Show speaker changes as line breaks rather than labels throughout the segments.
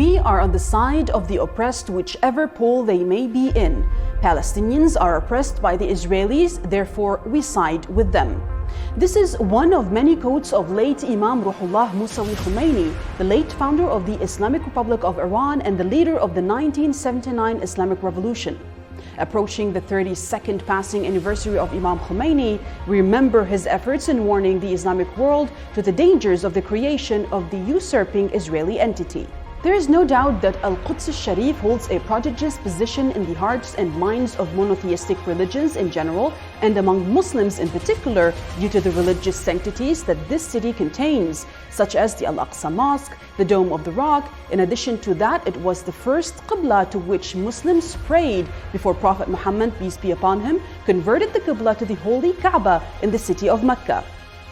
We are on the side of the oppressed, whichever pole they may be in. Palestinians are oppressed by the Israelis, therefore we side with them. This is one of many quotes of late Imam Ruhollah Khomeini, the late founder of the Islamic Republic of Iran and the leader of the 1979 Islamic Revolution. Approaching the 32nd passing anniversary of Imam Khomeini, we remember his efforts in warning the Islamic world to the dangers of the creation of the usurping Israeli entity. There is no doubt that Al-Quds al-Sharif holds a prodigious position in the hearts and minds of monotheistic religions in general and among Muslims in particular due to the religious sanctities that this city contains, such as the Al-Aqsa Mosque, the Dome of the Rock. In addition to that, it was the first Qibla to which Muslims prayed before Prophet Muhammad, peace be upon him, converted the Qibla to the holy Kaaba in the city of Mecca.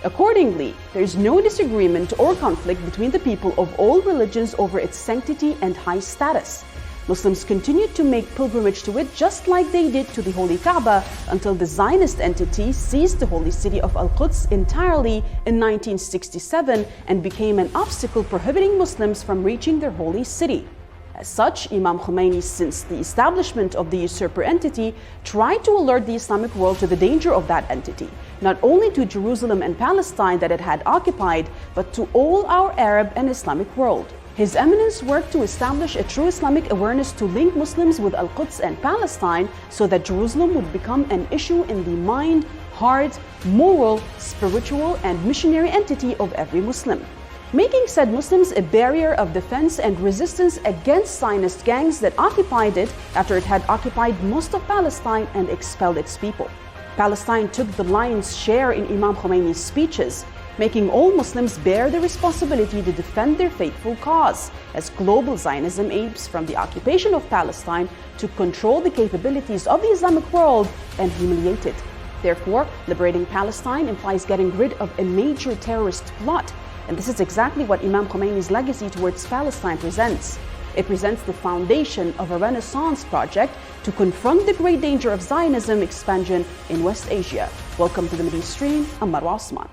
Accordingly, there is no disagreement or conflict between the people of all religions over its sanctity and high status. Muslims continued to make pilgrimage to it just like they did to the Holy Kaaba until the Zionist entity seized the holy city of Al-Quds entirely in 1967 and became an obstacle prohibiting Muslims from reaching their holy city. As such, Imam Khomeini, since the establishment of the usurper entity, tried to alert the Islamic world to the danger of that entity, not only to Jerusalem and Palestine that it had occupied, but to all our Arab and Islamic world. His Eminence worked to establish a true Islamic awareness to link Muslims with Al-Quds and Palestine so that Jerusalem would become an issue in the mind, heart, moral, spiritual, and missionary entity of every Muslim, making said Muslims a barrier of defense and resistance against Zionist gangs that occupied it after it had occupied most of Palestine and expelled its people. Palestine took the lion's share in Imam Khomeini's speeches, making all Muslims bear the responsibility to defend their faithful cause, as global Zionism aims from the occupation of Palestine to control the capabilities of the Islamic world and humiliate it. Therefore, liberating Palestine implies getting rid of a major terrorist plot. And this is exactly what Imam Khomeini's legacy towards Palestine presents. It presents the foundation of a Renaissance project to confront the great danger of Zionism expansion in West Asia. Welcome to the Mideastream. I'm Marwa Osman.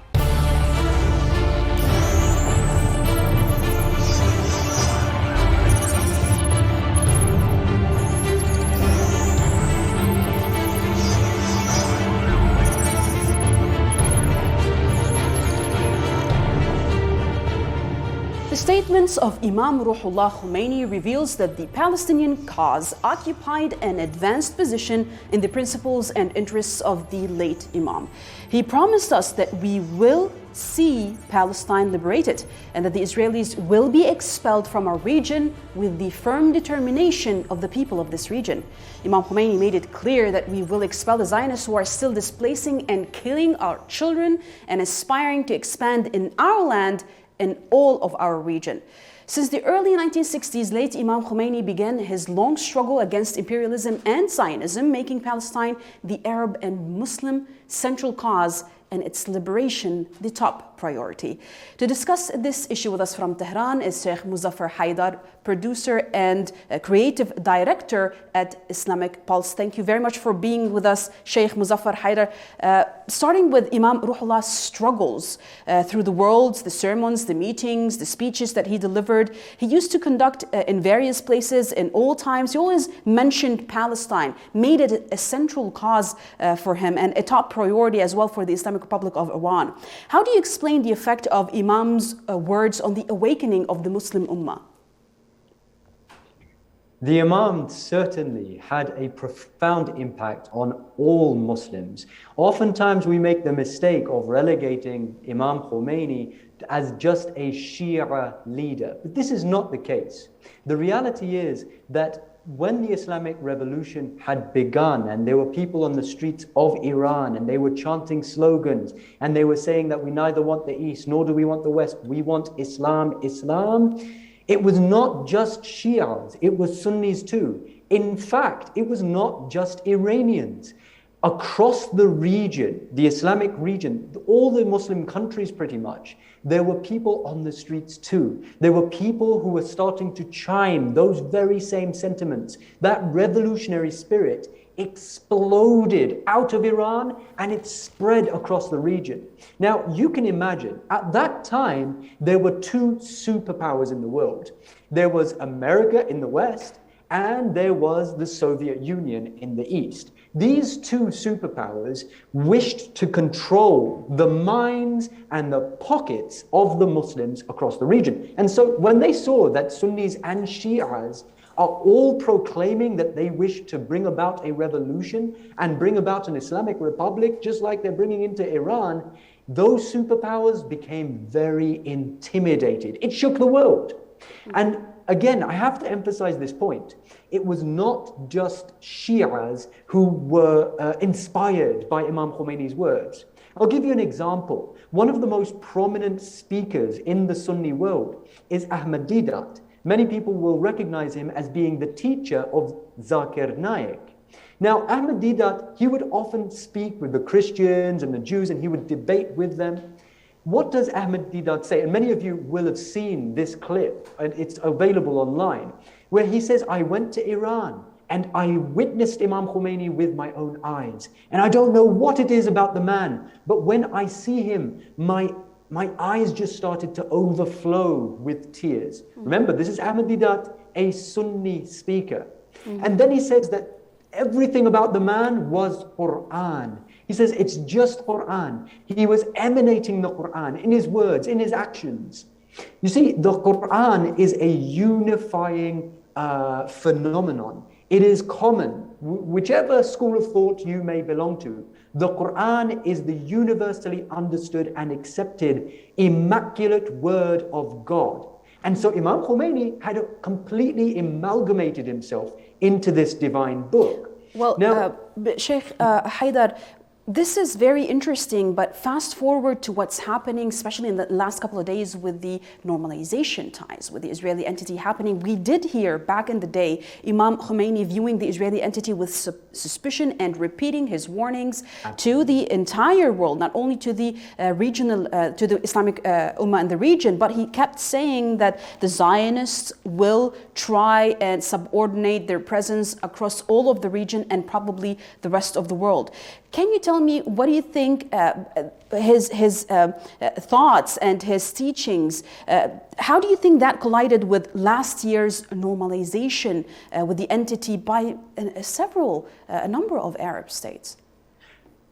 The statements of Imam Ruhollah Khomeini reveals that the Palestinian cause occupied an advanced position in the principles and interests of the late Imam. He promised us that we will see Palestine liberated and that the Israelis will be expelled from our region with the firm determination of the people of this region. Imam Khomeini made it clear that we will expel the Zionists who are still displacing and killing our children and aspiring to expand in our land in all of our region. Since the early 1960s, late Imam Khomeini began his long struggle against imperialism and Zionism, making Palestine the Arab and Muslim central cause and its liberation the top priority. To discuss this issue with us from Tehran is Sheikh Muzaffar Haidar, producer and creative director at Islamic Pulse. Thank you very much for being with us, Sheikh Muzaffar Haidar. Starting with Imam Ruhollah's struggles through the world, the sermons, the meetings, the speeches that he delivered. He used to conduct in various places in all times. He always mentioned Palestine, made it a central cause for him and a top priority as well for the Islamic Republic of Iran. How do you explain the effect of Imam's words on the awakening of the Muslim Ummah?
The Imam certainly had a profound impact on all Muslims. Oftentimes we make the mistake of relegating Imam Khomeini as just a Shia leader, but this is not the case. The reality is that when the Islamic Revolution had begun and there were people on the streets of Iran and they were chanting slogans and they were saying that we neither want the East nor do we want the West, we want Islam, Islam, it was not just Shias, it was Sunnis too. In fact, it was not just Iranians. Across the region, the Islamic region, all the Muslim countries pretty much, there were people on the streets too. There were people who were starting to chime those very same sentiments, that revolutionary spirit exploded out of Iran and it spread across the region. Now, you can imagine, at that time, there were two superpowers in the world. There was America in the West, and there was the Soviet Union in the East. These two superpowers wished to control the minds and the pockets of the Muslims across the region. And so when they saw that Sunnis and Shias are all proclaiming that they wish to bring about a revolution and bring about an Islamic republic, just like they're bringing into Iran, those superpowers became very intimidated. It shook the world. And again, I have to emphasize this point. It was not just Shias who were inspired by Imam Khomeini's words. I'll give you an example. One of the most prominent speakers in the Sunni world is Ahmad Didat. Many people will recognize him as being the teacher of Zakir Naik. Now, Ahmad Didat, he would often speak with the Christians and the Jews, and he would debate with them. What does Ahmad Didat say? And many of you will have seen this clip, and it's available online, where he says, I went to Iran and I witnessed Imam Khomeini with my own eyes. And I don't know what it is about the man, but when I see him, my eyes just started to overflow with tears. Remember, this is Ahmad Didat, a Sunni speaker. And then he says that everything about the man was Quran. He says it's just Quran. He was emanating the Quran in his words, in his actions. You see, the Quran is a unifying phenomenon. It is common, whichever school of thought you may belong to. The Quran is the universally understood and accepted immaculate word of God. And so Imam Khomeini had completely amalgamated himself into this divine book.
Well, now, Sheikh Haidar, this is very interesting, but fast forward to what's happening, especially in the last couple of days with the normalization ties with the Israeli entity happening. We did hear back in the day Imam Khomeini viewing the Israeli entity with suspicion and repeating his warnings to the entire world, not only to the regional, to the Islamic Ummah in the region, but he kept saying that the Zionists will try and subordinate their presence across all of the region and probably the rest of the world. Can you tell me, what do you think his thoughts and his teachings, how do you think that collided with last year's normalization with the entity by a number of Arab states?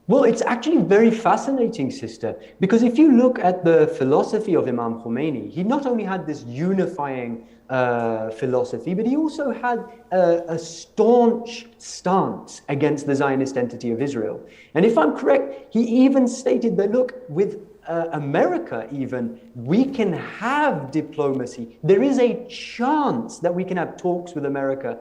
Well, it's actually very fascinating, sister, because if you look at the philosophy of Imam Khomeini, he not only had this unifying philosophy, but he also had a staunch stance against the Zionist entity of Israel. And if I'm correct, he even stated that, look, with America even, we can have diplomacy. There is a chance that we can have talks with America,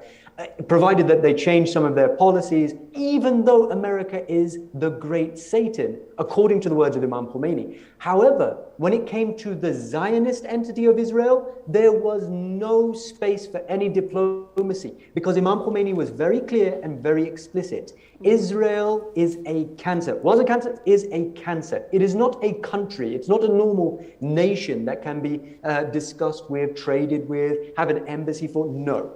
provided that they change some of their policies, even though America is the great Satan, according to the words of Imam Khomeini. However, when it came to the Zionist entity of Israel, there was no space for any diplomacy, because Imam Khomeini was very clear and very explicit. Israel is a cancer. Was a cancer? Is a cancer. It is not a country. It's not a normal nation that can be discussed with, traded with, have an embassy for. No.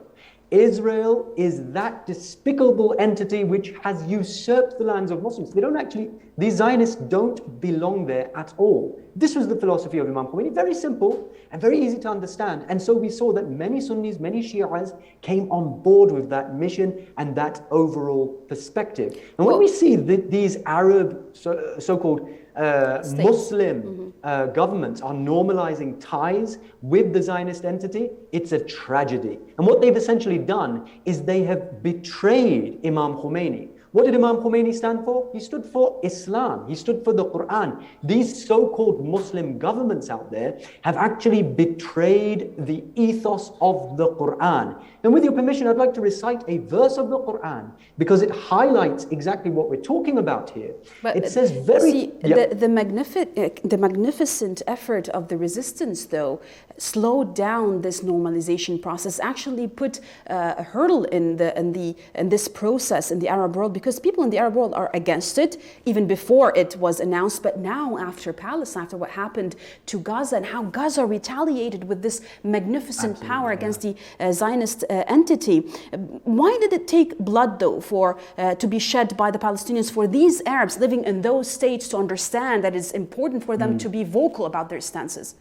Israel is that despicable entity which has usurped the lands of Muslims. They don't actually, these Zionists don't belong there at all. This was the philosophy of Imam Khomeini, very simple and very easy to understand. And so we saw that many Sunnis, many Shias came on board with that mission and that overall perspective. And when we see these Arab, so-called Muslim governments are normalizing ties with the Zionist entity, it's a tragedy. And what they've essentially done is they have betrayed Imam Khomeini. What did Imam Khomeini stand for? He stood for Islam. He stood for the Quran. These so-called Muslim governments out there have actually betrayed the ethos of the Quran. And with your permission, I'd like to recite a verse of the Quran because it highlights exactly what we're talking about here.
But
it says very...
the magnificent effort of the resistance, though, slowed down this normalization process, actually put a hurdle in this process in the Arab world, because people in the Arab world are against it even before it was announced. But now, after Palestine, after what happened to Gaza and how Gaza retaliated with this magnificent power against the Zionist entity, why did it take blood, though, to be shed by the Palestinians for these Arabs living in those states to understand that it's important for them to be vocal about their stances?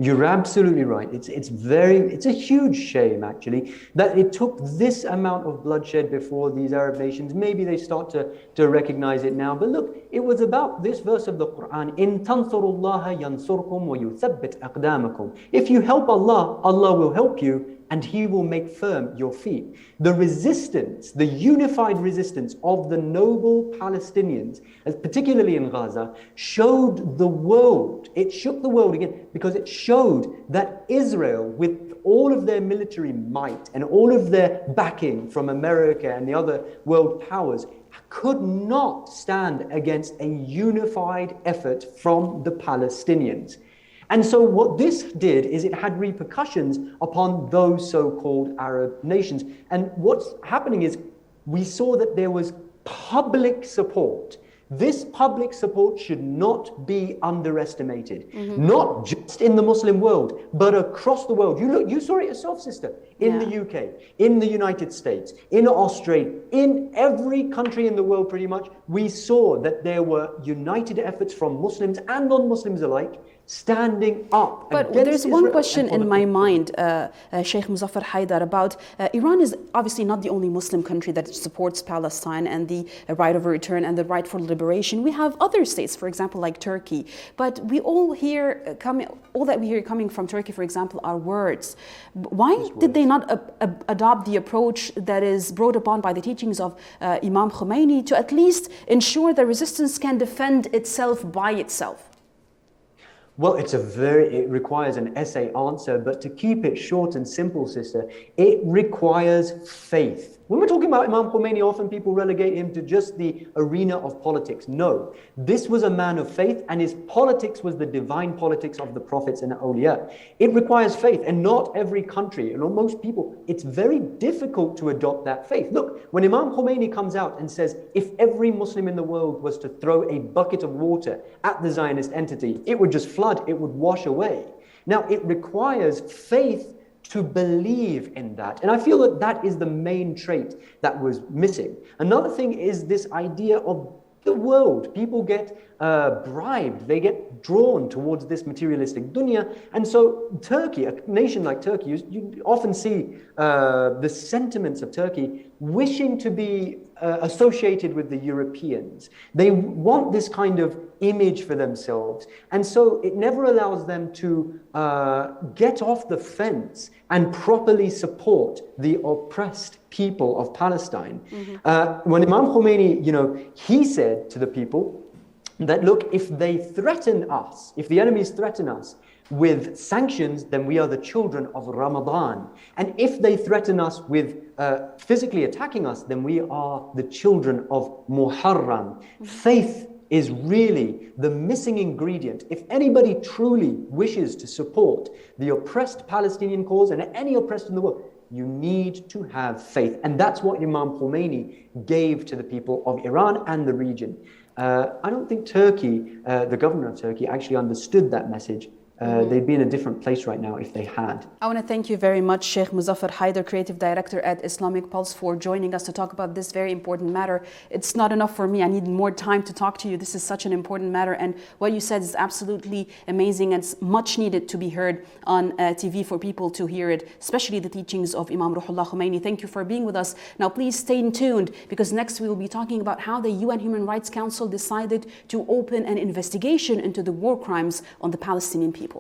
You're absolutely right. It's a huge shame, actually, that it took this amount of bloodshed before these Arab nations. Maybe they start to recognize it now. But look, it was about this verse of the Quran, "In tansurullaha yansurkum wa yuthabbit aqdamakum." If you help Allah, Allah will help you, and He will make firm your feet. The resistance, the unified resistance of the noble Palestinians, particularly in Gaza, showed the world, it shook the world again, because it showed that Israel, with all of their military might and all of their backing from America and the other world powers, could not stand against a unified effort from the Palestinians. And so what this did is it had repercussions upon those so-called Arab nations. And what's happening is we saw that there was public support. This public support should not be underestimated, not just in the Muslim world, but across the world. You saw it yourself, sister, in the UK, in the United States, in Australia, in every country in the world pretty much. We saw that there were united efforts from Muslims and non-Muslims alike, standing up.
But there's one question in my mind, Sheikh Muzaffar Haidar, about Iran is obviously not the only Muslim country that supports Palestine and the right of return and the right for liberation. We have other states, for example, like Turkey. But we all all that we hear coming from Turkey, for example, are words. Why did they not adopt the approach that is brought upon by the teachings of Imam Khomeini to at least ensure that resistance can defend itself by itself?
Well, it requires an essay answer, but to keep it short and simple, sister, it requires faith. When we're talking about Imam Khomeini, often people relegate him to just the arena of politics. No, this was a man of faith, and his politics was the divine politics of the prophets and awliya. It requires faith, and not every country, and most people, it's very difficult to adopt that faith. Look, when Imam Khomeini comes out and says, if every Muslim in the world was to throw a bucket of water at the Zionist entity, it would just flood, it would wash away. Now, it requires faith to believe in that. And I feel that that is the main trait that was missing. Another thing is this idea of the world. People get bribed, they get drawn towards this materialistic dunya. And so Turkey, a nation like Turkey, you often see the sentiments of Turkey wishing to be associated with the Europeans. They want this kind of image for themselves. And so it never allows them to get off the fence and properly support the oppressed people of Palestine. When Imam Khomeini, he said to the people that, look, if they threaten us, if the enemies threaten us with sanctions, then we are the children of Ramadan. And if they threaten us with physically attacking us, then we are the children of Muharram. Faith is really the missing ingredient. If anybody truly wishes to support the oppressed Palestinian cause and any oppressed in the world, you need to have faith. And that's what Imam Khomeini gave to the people of Iran and the region. I don't think Turkey, the government of Turkey, actually understood that message. They'd be in a different place right now if they had.
I want to thank you very much, Sheikh Muzaffar Haidar, Creative Director at Islamic Pulse, for joining us to talk about this very important matter. It's not enough for me. I need more time to talk to you. This is such an important matter. And what you said is absolutely amazing and it's much needed to be heard on TV for people to hear it, especially the teachings of Imam Ruhollah Khomeini. Thank you for being with us. Now, please stay tuned because next we will be talking about how the UN Human Rights Council decided to open an investigation into the war crimes on the Palestinian people.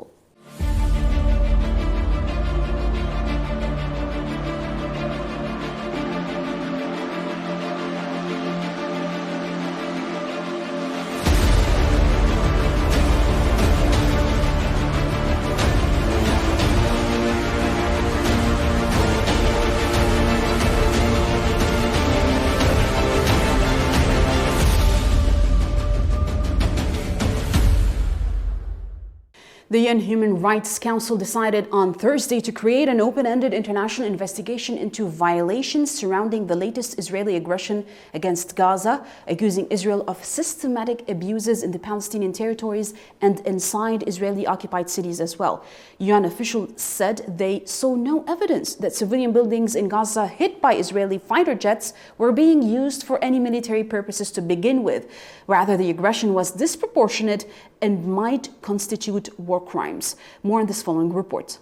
The UN Human Rights Council decided on Thursday to create an open-ended international investigation into violations surrounding the latest Israeli aggression against Gaza, accusing Israel of systematic abuses in the Palestinian territories and inside Israeli-occupied cities as well. UN officials said they saw no evidence that civilian buildings in Gaza hit by Israeli fighter jets were being used for any military purposes to begin with. Rather, the aggression was disproportionate and might constitute war crimes. More on this following report.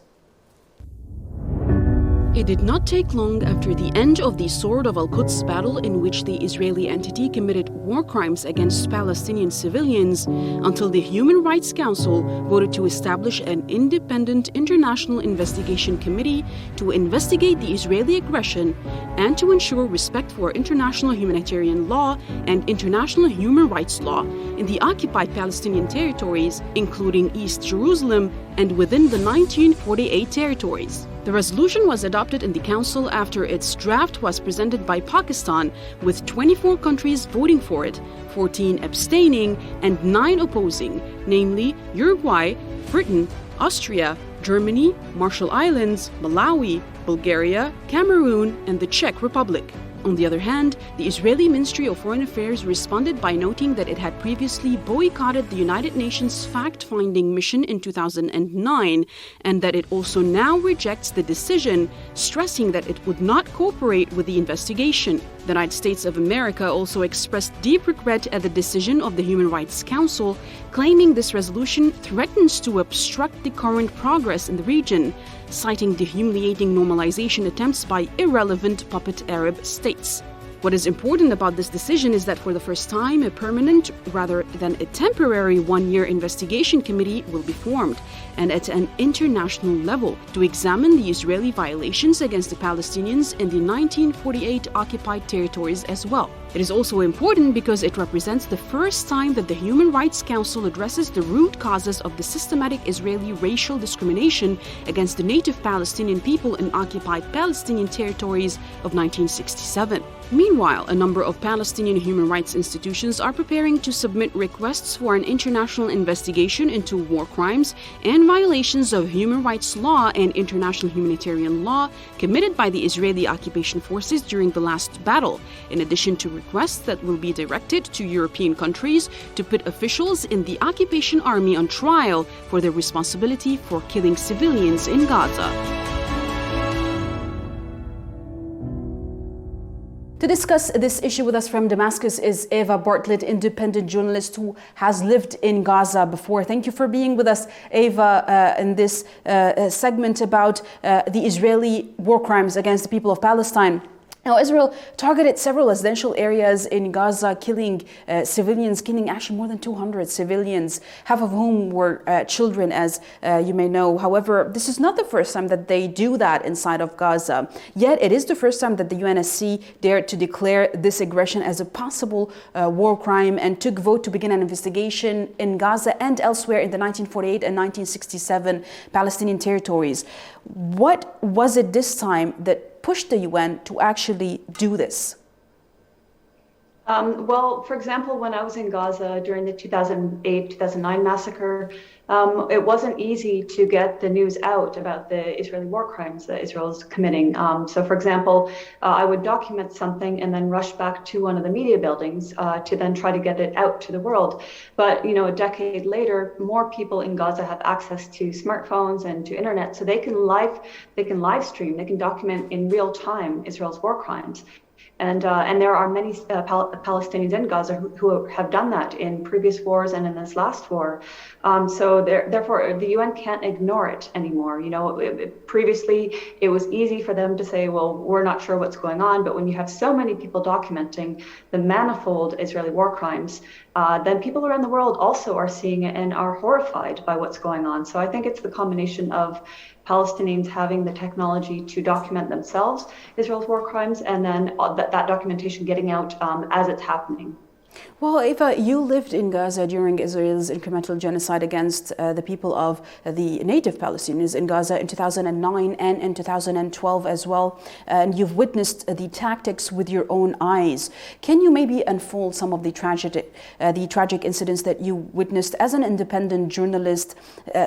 It did not take long after the end of the Sword of Al-Quds battle, in which the Israeli entity committed war crimes against Palestinian civilians, until the Human Rights Council voted to establish an independent international investigation committee to investigate the Israeli aggression and to ensure respect for international humanitarian law and international human rights law in the occupied Palestinian territories, including East Jerusalem and within the 1948 territories. The resolution was adopted in the Council after its draft was presented by Pakistan, with 24 countries voting for it, 14 abstaining, and 9 opposing, namely Uruguay, Britain, Austria, Germany, Marshall Islands, Malawi, Bulgaria, Cameroon, and the Czech Republic. On the other hand, the Israeli Ministry of Foreign Affairs responded by noting that it had previously boycotted the United Nations fact-finding mission in 2009 and that it also now rejects the decision, stressing that it would not cooperate with the investigation. The United States of America also expressed deep regret at the decision of the Human Rights Council, claiming this resolution threatens to obstruct the current progress in the region, citing the humiliating normalization attempts by irrelevant puppet Arab states. What is important about this decision is that for the first time, a permanent rather than a temporary one-year investigation committee will be formed, and at an international level, to examine the Israeli violations against the Palestinians in the 1948 occupied territories as well. It is also important because it represents the first time that the Human Rights Council addresses the root causes of the systematic Israeli racial discrimination against the native Palestinian people in occupied Palestinian territories of 1967. Meanwhile, a number of Palestinian human rights institutions are preparing to submit requests for an international investigation into war crimes and violations of human rights law and international humanitarian law committed by the Israeli occupation forces during the last battle, in addition to requests that will be directed to European countries to put officials in the occupation army on trial for their responsibility for killing civilians in Gaza. To discuss this issue with us from Damascus is Eva Bartlett, independent journalist who has lived in Gaza before. Thank you for being with us, Eva, in this segment about the Israeli war crimes against the people of Palestine. Now, Israel targeted several residential areas in Gaza, killing civilians, killing actually more than 200 civilians, half of whom were children, as you may know. However, this is not the first time that they do that inside of Gaza. Yet, it is the first time that the UNSC dared to declare this aggression as a possible war crime and took vote to begin an investigation in Gaza and elsewhere in the 1948 and 1967 Palestinian territories. What was it this time that pushed the UN to actually do this?
Well, for example, when I was in Gaza during the 2008-2009 massacre, it wasn't easy to get the news out about the Israeli war crimes that Israel is committing. So, for example, I would document something and then rush back to one of the media buildings to then try to get it out to the world. But, you know, a decade later, more people in Gaza have access to smartphones and to internet, so they can live stream, they can document in real time Israel's war crimes. And there are many Palestinians in Gaza who have done that in previous wars and in this last war. So therefore, the UN can't ignore it anymore. You know, previously it was easy for them to say, well, we're not sure what's going on. But when you have so many people documenting the manifold Israeli war crimes, then people around the world also are seeing it and are horrified by what's going on. So I think it's the combination of Palestinians having the technology to document themselves Israel's war crimes, and then that documentation getting out as it's happening.
Well, Eva, you lived in Gaza during Israel's incremental genocide against the people of the native Palestinians in Gaza in 2009 and in 2012 as well. And you've witnessed the tactics with your own eyes. Can you maybe unfold some of the tragic incidents that you witnessed as an independent journalist,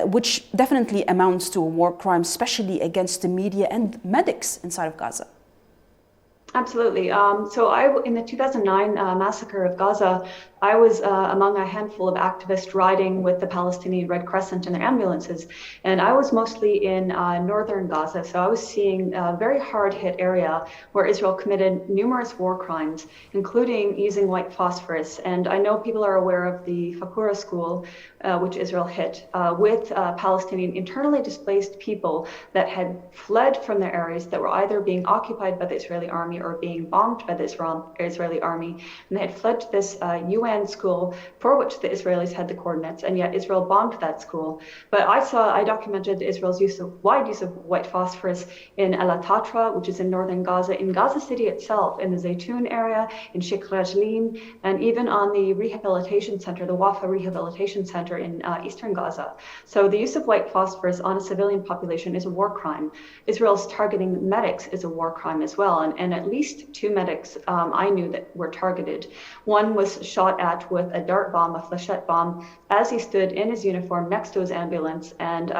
which definitely amounts to a war crime, especially against the media and medics inside of Gaza?
Absolutely. In the 2009 massacre of Gaza, I was among a handful of activists riding with the Palestinian Red Crescent in their ambulances. And I was mostly in northern Gaza. So I was seeing a very hard-hit area where Israel committed numerous war crimes, including using white phosphorus. And I know people are aware of the Fakura school, which Israel hit, with Palestinian internally displaced people that had fled from their areas that were either being occupied by the Israeli army or being bombed by the Israeli army. And they had fled to this UN school for which the Israelis had the coordinates, and yet Israel bombed that school. But I documented Israel's wide use of white phosphorus in El Atatra, which is in northern Gaza, in Gaza City itself, in the Zaytun area, in Sheikh Rajlin, and even on the rehabilitation center, the Wafa Rehabilitation Center in eastern Gaza. So the use of white phosphorus on a civilian population is a war crime. Israel's targeting medics is a war crime as well, and at least 2 medics I knew that were targeted. One was shot at with a dart bomb, a flechette bomb, as he stood in his uniform next to his ambulance, and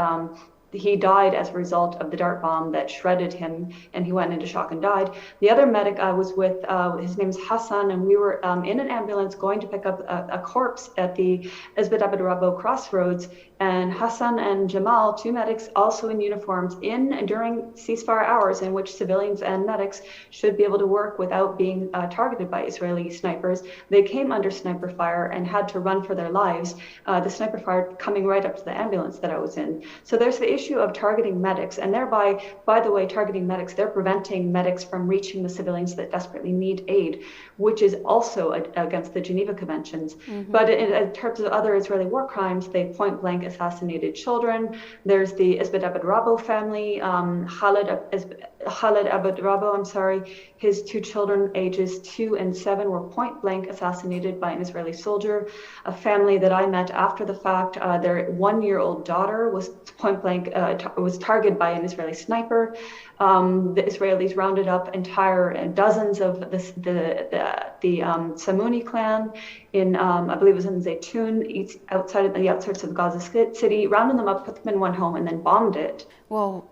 he died as a result of the dart bomb that shredded him, and he went into shock and died. The other medic I was with, his name is Hassan, and we were in an ambulance going to pick up a corpse at the Ezbet Abed Rabo crossroads. And Hassan and Jamal, 2 medics also in uniforms, during ceasefire hours in which civilians and medics should be able to work without being targeted by Israeli snipers. They came under sniper fire and had to run for their lives, the sniper fire coming right up to the ambulance that I was in. So there's the issue of targeting medics, and thereby, by the way, targeting medics, they're preventing medics from reaching the civilians that desperately need aid, which is also against the Geneva Conventions. Mm-hmm. But in terms of other Israeli war crimes, they point blank assassinated children. There's the Ezbet Abed Rabo family, Khaled Abed Rabo, his 2 children, ages 2 and 7, were point blank assassinated by an Israeli soldier. A family that I met after the fact, their 1-year-old daughter was point blank, was targeted by an Israeli sniper. The Israelis rounded up dozens of the Samuni clan in, I believe it was in Zaytun, outside of the outskirts of Gaza City, rounded them up, put them in one home, and then bombed it.
Well,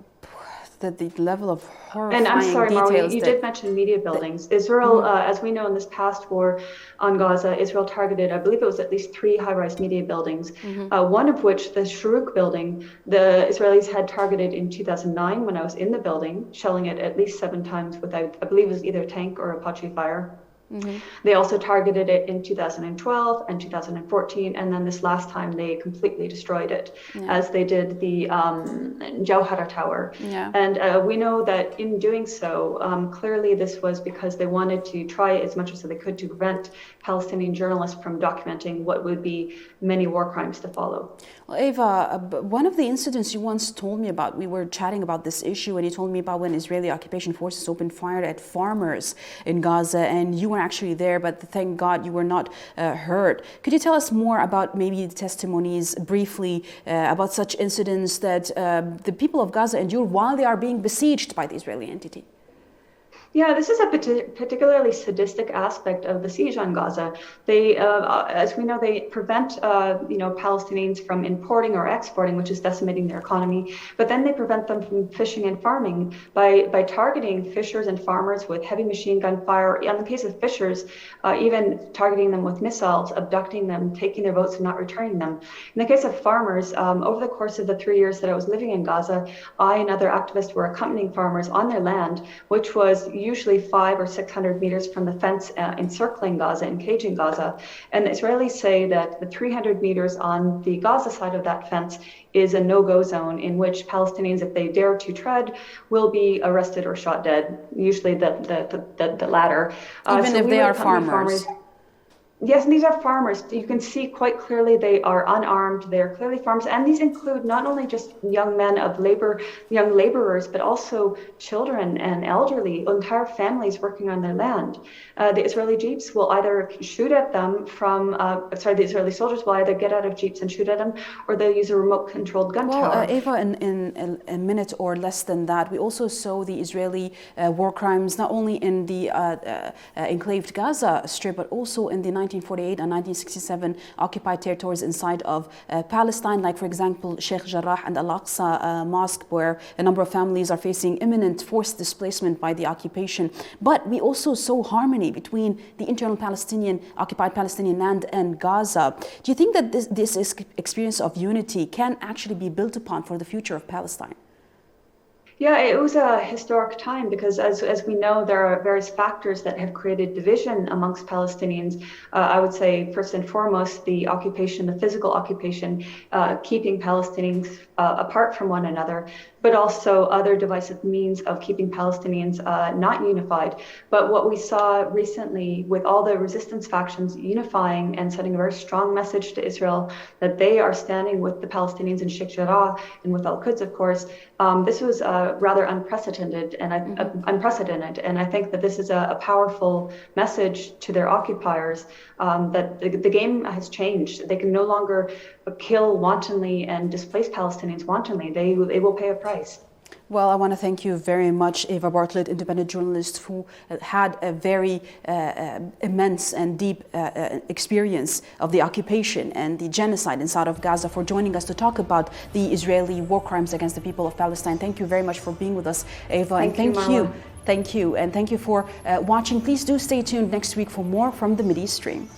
the level of horrifying
And I'm sorry,
details.
you did mention media buildings. Israel, as we know in this past war on Gaza, Israel targeted, I believe it was at least 3 high-rise media buildings, one of which, the Shuruk building, the Israelis had targeted in 2009 when I was in the building, shelling it at least 7 times without, I believe it was either tank or Apache fire. Mm-hmm. They also targeted it in 2012 and 2014, and then this last time they completely destroyed it, as they did the Jawhara Tower. Yeah. And we know that in doing so, clearly this was because they wanted to try as much as they could to prevent Palestinian journalists from documenting what would be many war crimes to follow.
Well, Eva, one of the incidents you once told me about, we were chatting about this issue, and you told me about when Israeli occupation forces opened fire at farmers in Gaza, and you were actually there, but thank God you were not hurt. Could you tell us more about maybe the testimonies briefly about such incidents that the people of Gaza endure while they are being besieged by the Israeli entity?
Yeah, this is a particularly sadistic aspect of the siege on Gaza. They, as we know, they prevent, Palestinians from importing or exporting, which is decimating their economy. But then they prevent them from fishing and farming by targeting fishers and farmers with heavy machine gun fire. In the case of fishers, even targeting them with missiles, abducting them, taking their boats and not returning them. In the case of farmers, over the course of the 3 years that I was living in Gaza, I and other activists were accompanying farmers on their land, which was usually 500 or 600 meters from the fence encircling Gaza, encaging Gaza. And the Israelis say that the 300 meters on the Gaza side of that fence is a no-go zone in which Palestinians, if they dare to tread, will be arrested or shot dead, usually the latter.
Even if they are farmers.
Yes, and these are farmers. You can see quite clearly they are unarmed. They are clearly farmers, and these include not only just young men of labor, young laborers, but also children and elderly, entire families working on their land. The Israeli jeeps will either shoot at them from, the Israeli soldiers will either get out of jeeps and shoot at them, or they'll use a remote-controlled gun tower.
Eva, in a minute or less than that, we also saw the Israeli war crimes not only in the enclaved Gaza Strip, but also in the 1948 and 1967 occupied territories inside of Palestine, like, for example, Sheikh Jarrah and Al-Aqsa Mosque, where a number of families are facing imminent forced displacement by the occupation. But we also saw harmony between the internal occupied Palestinian land and Gaza. Do you think that this experience of unity can actually be built upon for the future of Palestine?
Yeah, it was a historic time because, as we know, there are various factors that have created division amongst Palestinians. I would say, first and foremost, the occupation, the physical occupation, keeping Palestinians apart from one another, but also other divisive means of keeping Palestinians not unified. But what we saw recently with all the resistance factions unifying and sending a very strong message to Israel that they are standing with the Palestinians in Sheikh Jarrah and with Al-Quds, of course, this was rather unprecedented, and I think that this is a powerful message to their occupiers that the game has changed. They can no longer kill wantonly and displace Palestinians wantonly. They will pay a price.
Well, I want to thank you very much, Eva Bartlett, independent journalist who had a very immense and deep experience of the occupation and the genocide inside of Gaza, for joining us to talk about the Israeli war crimes against the people of Palestine. Thank you very much for being with us, Eva. Thank you. And thank you for watching. Please do stay tuned next week for more from the Mideastream.